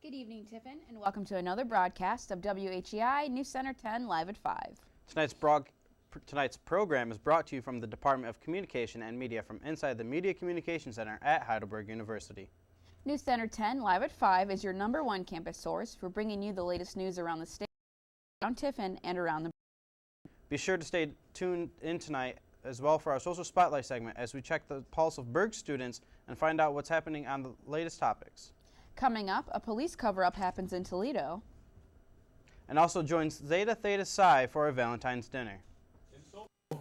Good evening, Tiffin, and welcome to another broadcast of WHEI News Center 10 Live at 5. Tonight's program is brought to you from the Department of Communication and Media from inside the Media Communication Center at Heidelberg University. News Center 10 Live at 5 is your #1 campus source for bringing you the latest news around the state, around Tiffin, and around the... Be sure to stay tuned in tonight as well for our Social Spotlight segment as we check the pulse of Berg students and find out what's happening on the latest topics. Coming up, a police cover-up happens in Toledo. And also joins Zeta Theta Psi for a Valentine's dinner.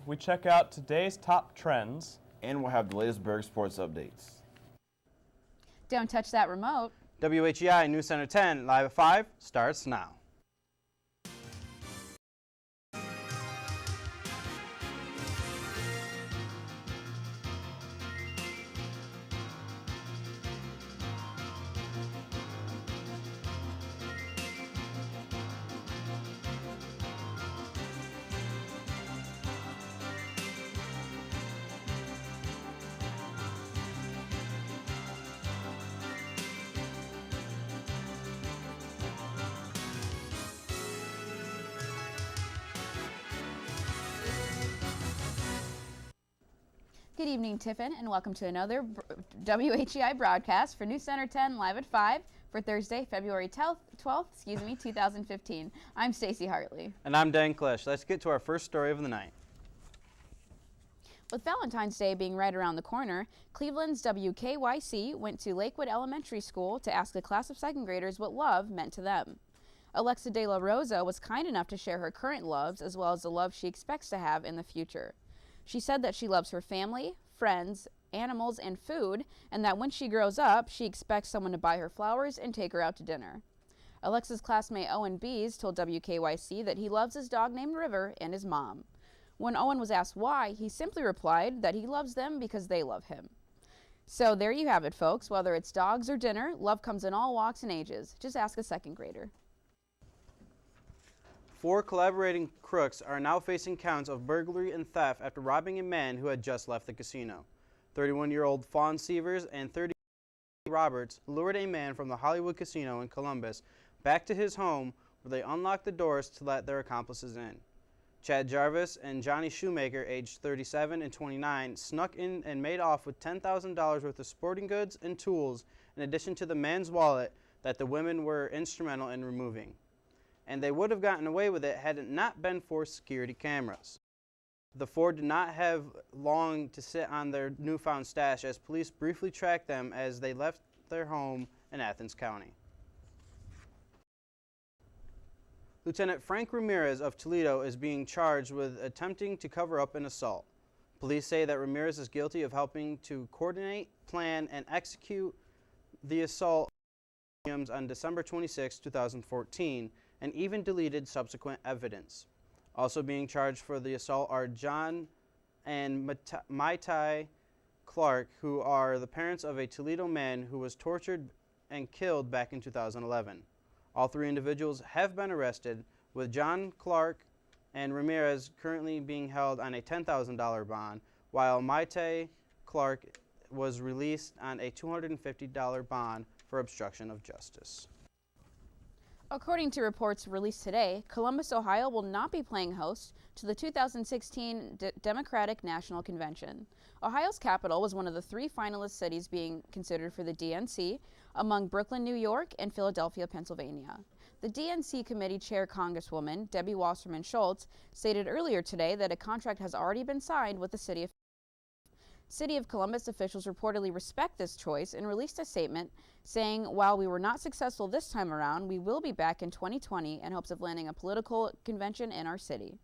We check out today's top trends. And we'll have the latest Berg sports updates. Don't touch that remote. WHEI News Center 10 Live at 5 starts now. Good evening, Tiffin, and welcome to another WHEI broadcast for News Center 10 Live at 5 for Thursday, February 12th, 2015. I'm Stacey Hartley. And I'm Dan Klisch. Let's get to our first story of the night. With Valentine's Day being right around the corner, Cleveland's WKYC went to Lakewood Elementary School to ask a class of second graders what love meant to them. Alexa De La Rosa was kind enough to share her current loves as well as the love she expects to have in the future. She said that she loves her family, friends, animals, and food, and that when she grows up, she expects someone to buy her flowers and take her out to dinner. Alexa's classmate Owen Bees told WKYC that he loves his dog named River and his mom. When Owen was asked why, he simply replied that he loves them because they love him. So there you have it, folks. Whether it's dogs or dinner, love comes in all walks and ages. Just ask a second grader. 4 collaborating crooks are now facing counts of burglary and theft after robbing a man who had just left the casino. 31-year-old Fawn Severs and 30-year-old Roberts lured a man from the Hollywood Casino in Columbus back to his home where they unlocked the doors to let their accomplices in. Chad Jarvis and Johnny Shoemaker, aged 37 and 29, snuck in and made off with $10,000 worth of sporting goods and tools in addition to the man's wallet that the women were instrumental in removing. And they would have gotten away with it had it not been for security cameras. The 4 did not have long to sit on their newfound stash as police briefly tracked them as they left their home in Athens County. Lieutenant Frank Ramirez of Toledo is being charged with attempting to cover up an assault. Police say that Ramirez is guilty of helping to coordinate, plan, and execute the assault on December 26, 2014, and even deleted subsequent evidence. Also being charged for the assault are John and Maitai Clark, who are the parents of a Toledo man who was tortured and killed back in 2011. All 3 individuals have been arrested, with John Clark and Ramirez currently being held on a $10,000 bond, while Maitai Clark was released on a $250 bond for obstruction of justice. According to reports released today, Columbus, Ohio will not be playing host to the 2016 Democratic National Convention. Ohio's capital was one of the 3 finalist cities being considered for the DNC, among Brooklyn, New York, and Philadelphia, Pennsylvania. The DNC committee chair, Congresswoman Debbie Wasserman Schultz, stated earlier today that a contract has already been signed with the city of City of Columbus officials reportedly respect this choice and released a statement saying, while we were not successful this time around, we will be back in 2020 in hopes of landing a political convention in our city.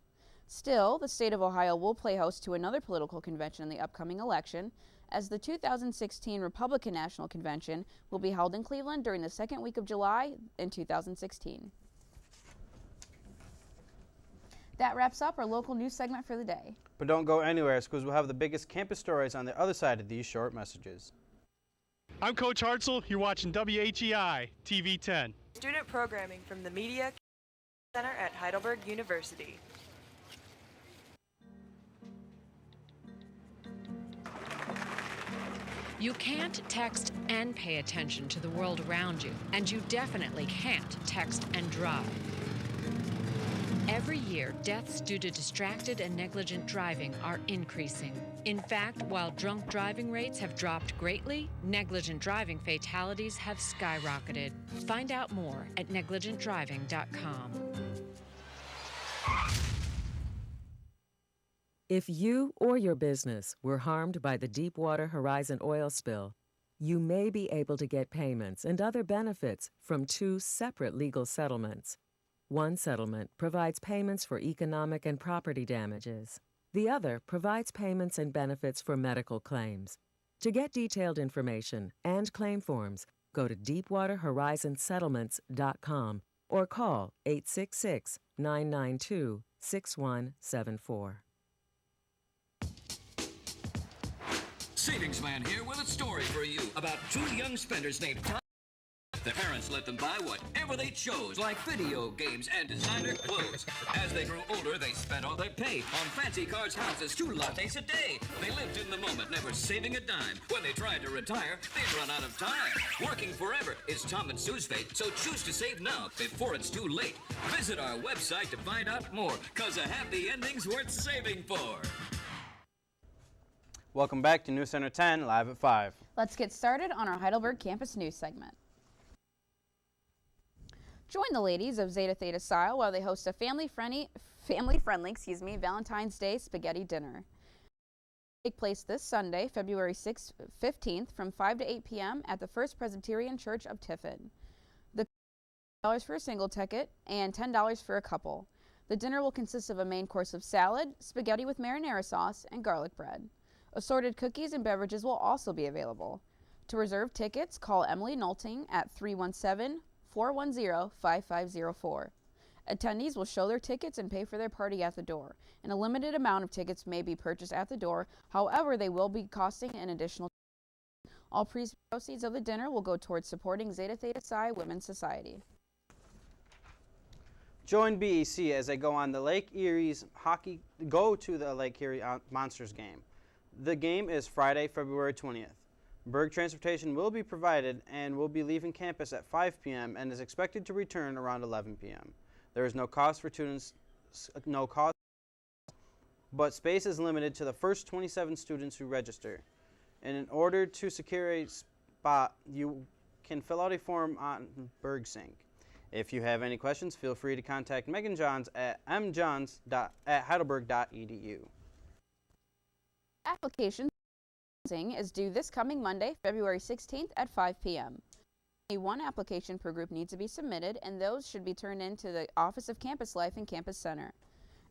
Still, the state of Ohio will play host to another political convention in the upcoming election, as the 2016 Republican National Convention will be held in Cleveland during the second week of July in 2016. That wraps up our local news segment for the day. But don't go anywhere, because we'll have the biggest campus stories on the other side of these short messages. I'm Coach Hartzell. You're watching WHEI TV 10. Student programming from the Media Center at Heidelberg University. You can't text and pay attention to the world around you, and you definitely can't text and drive. Every year, deaths due to distracted and negligent driving are increasing. In fact, while drunk driving rates have dropped greatly, negligent driving fatalities have skyrocketed. Find out more at negligentdriving.com. If you or your business were harmed by the Deepwater Horizon oil spill, you may be able to get payments and other benefits from two separate legal settlements. One settlement provides payments for economic and property damages. The other provides payments and benefits for medical claims. To get detailed information and claim forms, go to deepwaterhorizonsettlements.com or call 866-992-6174. Savings Man here with a story for you about two young spenders named Tom. Their parents let them buy whatever they chose, like video games and designer clothes. As they grew older, they spent all they paid on fancy cars, houses, 2 lattes a day. They lived in the moment, never saving a dime. When they tried to retire, they'd run out of time. Working forever is Tom and Sue's fate, so choose to save now before it's too late. Visit our website to find out more, cause a happy ending's worth saving for. Welcome back to News Center 10, live at 5. Let's get started on our Heidelberg Campus News segment. Join the ladies of Zeta Theta Psi while they host a family-friendly Valentine's Day spaghetti dinner. Take place this Sunday, February 15th from 5 to 8 p.m. at the First Presbyterian Church of Tiffin. The $10 for a single ticket and $10 for a couple. The dinner will consist of a main course of salad, spaghetti with marinara sauce, and garlic bread. Assorted cookies and beverages will also be available. To reserve tickets, call Emily Nolting at 317-410-5504. Attendees will show their tickets and pay for their party at the door, and a limited amount of tickets may be purchased at the door. However, they will be costing an additional. All proceeds of the dinner will go towards supporting Zeta Theta Psi Women's Society. Join BEC as they go to the Lake Erie's Monsters game. The game is Friday, February 20th. Berg transportation will be provided and will be leaving campus at 5 p.m. and is expected to return around 11 p.m. There is no cost for students, but space is limited to the first 27 students who register. And in order to secure a spot, you can fill out a form on BergSync. If you have any questions, feel free to contact Megan Johns at mjohns@heidelberg.edu. Application is due this coming Monday, February 16th at 5 p.m. Only one application per group needs to be submitted, and those should be turned in to the Office of Campus Life and Campus Center.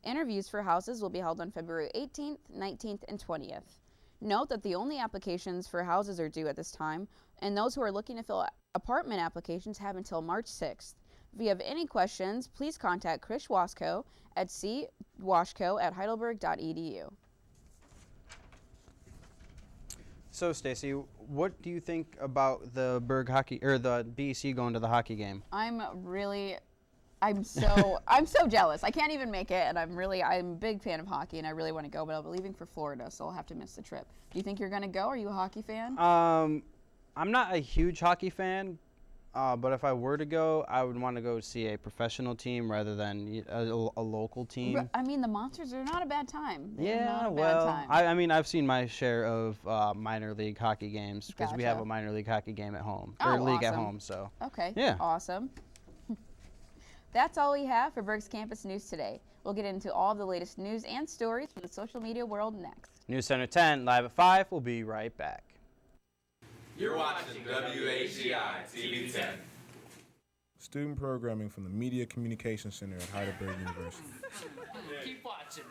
Interviews for houses will be held on February 18th, 19th, and 20th. Note that the only applications for houses are due at this time, and those who are looking to fill apartment applications have until March 6th. If you have any questions, please contact Chris Waschko at cwashko@heidelberg.edu. So, Stacy, what do you think about the Berg hockey or the BEC going to the hockey game? I'm so jealous. I can't even make it, and I'm a big fan of hockey, and I really want to go, but I'll be leaving for Florida, so I'll have to miss the trip. Do you think you're going to go? Are you a hockey fan? I'm not a huge hockey fan, but if I were to go, I would want to go see a professional team rather than a local team. I mean, the Monsters are not a bad time. I mean, I've seen my share of minor league hockey games because we have a minor league hockey game at home, or league at home. So. Okay. Yeah. Awesome. That's all we have for Berg's Campus News today. We'll get into all of the latest news and stories from the social media world next. News Center 10 live at 5. We'll be right back. You're watching WHEI TV 10. Student programming from the Media Communication Center at Heidelberg University. Keep watching.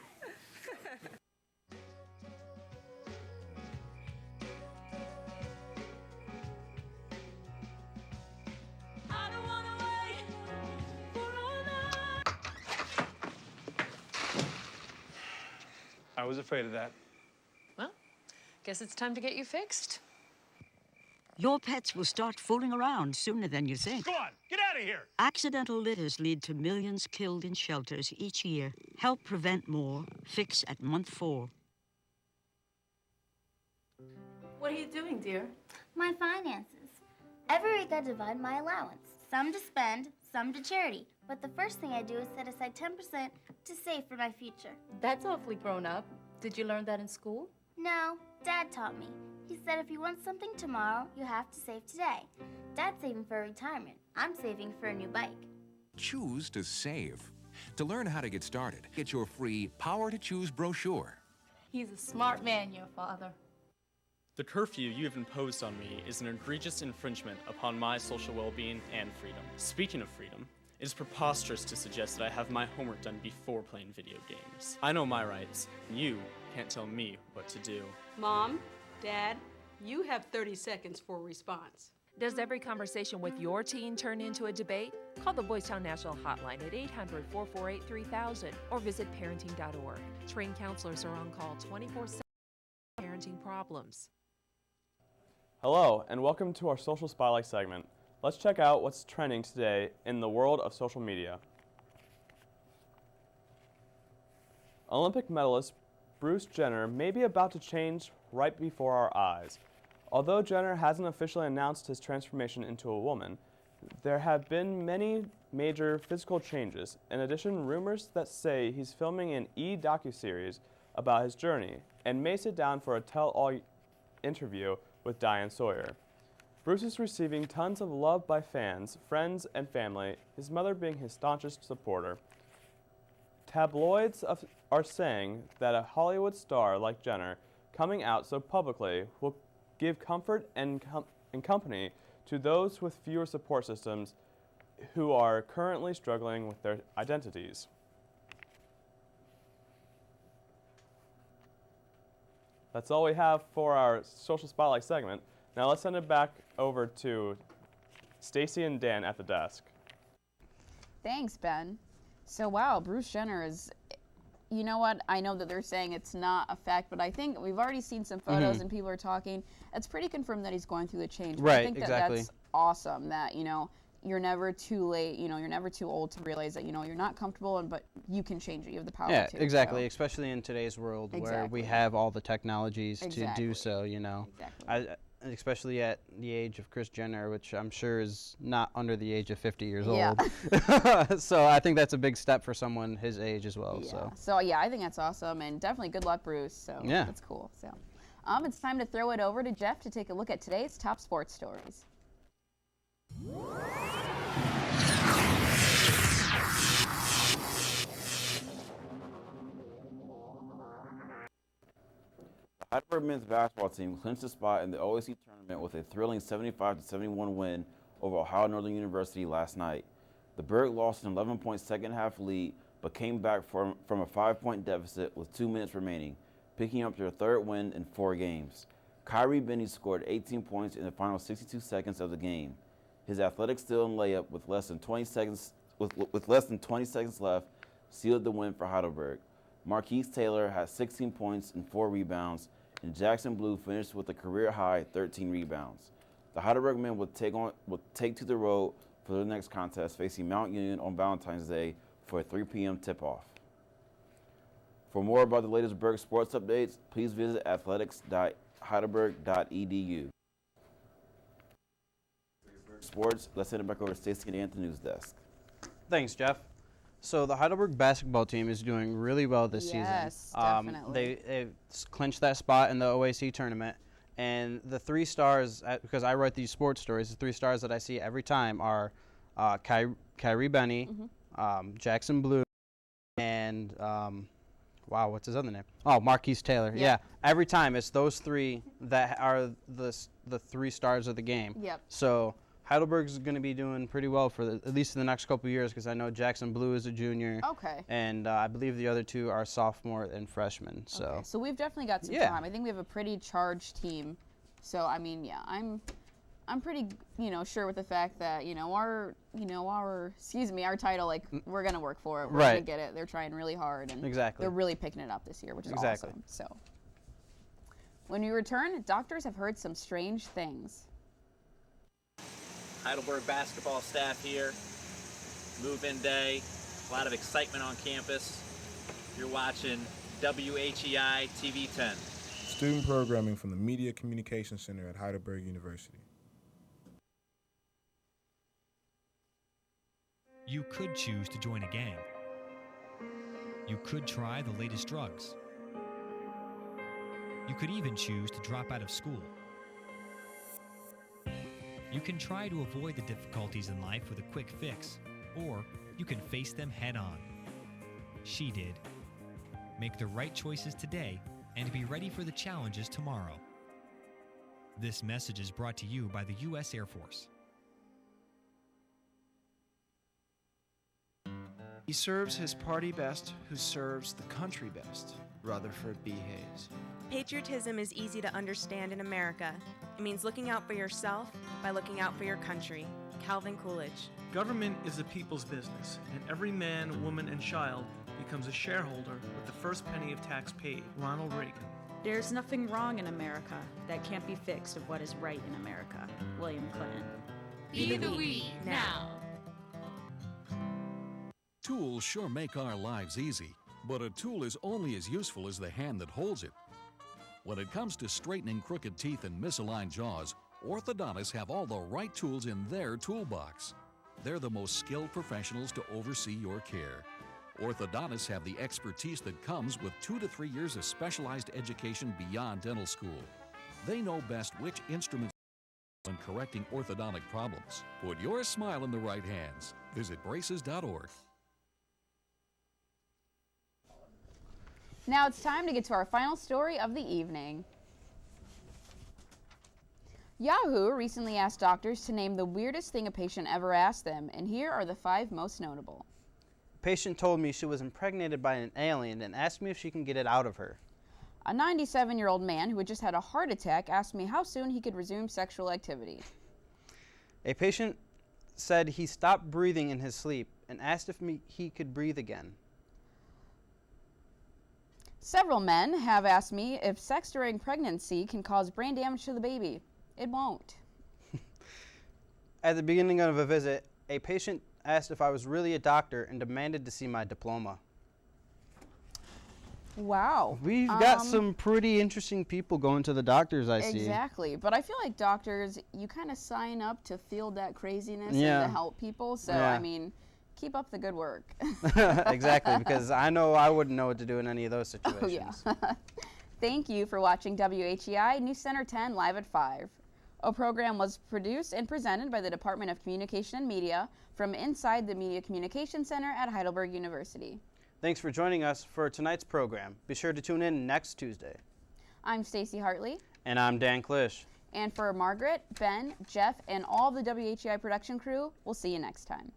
I was afraid of that. Well, guess it's time to get you fixed. Your pets will start fooling around sooner than you think. Go on, get out of here! Accidental litters lead to millions killed in shelters each year. Help prevent more. Fix at month 4. What are you doing, dear? My finances. Every week I divide my allowance. Some to spend, some to charity. But the first thing I do is set aside 10% to save for my future. That's awfully grown up. Did you learn that in school? No, Dad taught me. He said if you want something tomorrow, you have to save today. Dad's saving for retirement. I'm saving for a new bike. Choose to save. To learn how to get started, get your free Power to Choose brochure. He's a smart man, your father. The curfew you have imposed on me is an egregious infringement upon my social well-being and freedom. Speaking of freedom, it is preposterous to suggest that I have my homework done before playing video games. I know my rights, and you can't tell me what to do. Mom, Dad, you have 30 seconds for a response. Does every conversation with your teen turn into a debate? Call the Boys Town National Hotline at 800-448-3000 or visit parenting.org. Trained counselors are on call 24/7 parenting problems. Hello, and welcome to our Social Spotlight segment. Let's check out what's trending today in the world of social media. Olympic medalist Bruce Jenner may be about to change right before our eyes. Although Jenner hasn't officially announced his transformation into a woman, there have been many major physical changes. In addition, rumors that say he's filming an docuseries about his journey and may sit down for a tell-all interview with Diane Sawyer. Bruce is receiving tons of love by fans, friends, and family, his mother being his staunchest supporter. Tabloids are saying that a Hollywood star like Jenner coming out so publicly will give comfort and company to those with fewer support systems who are currently struggling with their identities. That's all we have for our Social Spotlight segment. Now let's send it back over to Stacy and Dan at the desk. Thanks, Ben. So, wow, Bruce Jenner is, you know what? I know that they're saying it's not a fact, but I think we've already seen some photos and people are talking. It's pretty confirmed that he's going through the change. But Right, I think exactly. that's awesome that, you're never too late, you're never too old to realize that, you're not comfortable, but you can change it. You have the power to. Yeah, exactly, So. especially in today's world where Exactly. we have all the technologies to Exactly. do so, Exactly. Especially at the age of Kris Jenner, which I'm sure is not under the age of 50 years Yeah. old. So I think that's a big step for someone his age as well. Yeah. So yeah, I think that's awesome, and definitely good luck, Bruce. So Yeah. that's cool. So, it's time to throw it over to Jeff to take a look at today's top sports stories. The Heidelberg men's basketball team clinched a spot in the OAC tournament with a thrilling 75-71 win over Ohio Northern University last night. The Berg lost an 11-point second-half lead, but came back from a 5-point deficit with 2 minutes remaining, picking up their third win in 4 games. Kyrie Benny scored 18 points in the final 62 seconds of the game. His athletic steal and layup with less than 20 seconds left sealed the win for Heidelberg. Marquise Taylor had 16 points and 4 rebounds, and Jackson Blue finished with a career-high 13 rebounds. The Heidelberg men will take to the road for their next contest, facing Mount Union on Valentine's Day for a 3 p.m. tip-off. For more about the latest Berg sports updates, please visit athletics.heidelberg.edu. Sports, let's send it back over to Stacey and Dan at the news desk. Thanks, Jeff. So the Heidelberg basketball team is doing really well this season. Yes, definitely. They've clinched that spot in the OAC tournament. And the 3 stars, because I write these sports stories, the 3 stars that I see every time are Kyrie Benny, Jackson Blue, and, wow, what's his other name? Oh, Marquise Taylor. Yeah. Every time it's those 3 that are the 3 stars of the game. Yep. So Heidelberg's going to be doing pretty well for at least in the next couple of years, because I know Jackson Blue is a junior. Okay. And I believe the other 2 are sophomore and freshmen. So. Okay. So we've definitely got some time. I think we have a pretty charged team. So I mean, yeah, I'm pretty, sure with the fact that, our title, like, we're going to work for it. We're going to get it. They're trying really hard, and they're really picking it up this year, which is awesome. So when we return, doctors have heard some strange things. Heidelberg basketball staff here. Move-in day. A lot of excitement on campus. You're watching WHEI TV 10. Student programming from the Media Communication Center at Heidelberg University. You could choose to join a gang. You could try the latest drugs. You could even choose to drop out of school. You can try to avoid the difficulties in life with a quick fix, or you can face them head on. She did. Make the right choices today and be ready for the challenges tomorrow. This message is brought to you by the U.S. Air Force. He serves his party best who serves the country best. Rutherford B. Hayes. Patriotism is easy to understand in America. It means looking out for yourself by looking out for your country. Calvin Coolidge. Government is the people's business, and every man, woman, and child becomes a shareholder with the first penny of tax paid. Ronald Reagan. There's nothing wrong in America that can't be fixed of what is right in America. William Clinton. Be the we now. Tools sure make our lives easy, but a tool is only as useful as the hand that holds it. When it comes to straightening crooked teeth and misaligned jaws, orthodontists have all the right tools in their toolbox. They're the most skilled professionals to oversee your care. Orthodontists have the expertise that comes with 2 to 3 years of specialized education beyond dental school. They know best which instruments when correcting orthodontic problems. Put your smile in the right hands. Visit braces.org. Now it's time to get to our final story of the evening. Yahoo recently asked doctors to name the weirdest thing a patient ever asked them, and here are the 5 most notable. A patient told me she was impregnated by an alien and asked me if she can get it out of her. A 97-year-old man who had just had a heart attack asked me how soon he could resume sexual activity. A patient said he stopped breathing in his sleep and asked if he could breathe again. Several men have asked me if sex during pregnancy can cause brain damage to the baby. It won't. At the beginning of a visit, a patient asked if I was really a doctor and demanded to see my diploma. Wow. We've got some pretty interesting people going to the doctors, I see. Exactly. But I feel like doctors, you kind of sign up to feel that craziness and to help people. So, I mean, keep up the good work. Exactly, because I know I wouldn't know what to do in any of those situations. Oh, yeah. Thank you for watching WHEI News Center 10 live at 5. A program was produced and presented by the Department of Communication and Media from inside the Media Communication Center at Heidelberg University. Thanks for joining us for tonight's program. Be sure to tune in next Tuesday. I'm Stacy Hartley. And I'm Dan Klisch. And for Margaret, Ben, Jeff, and all the WHEI production crew, we'll see you next time.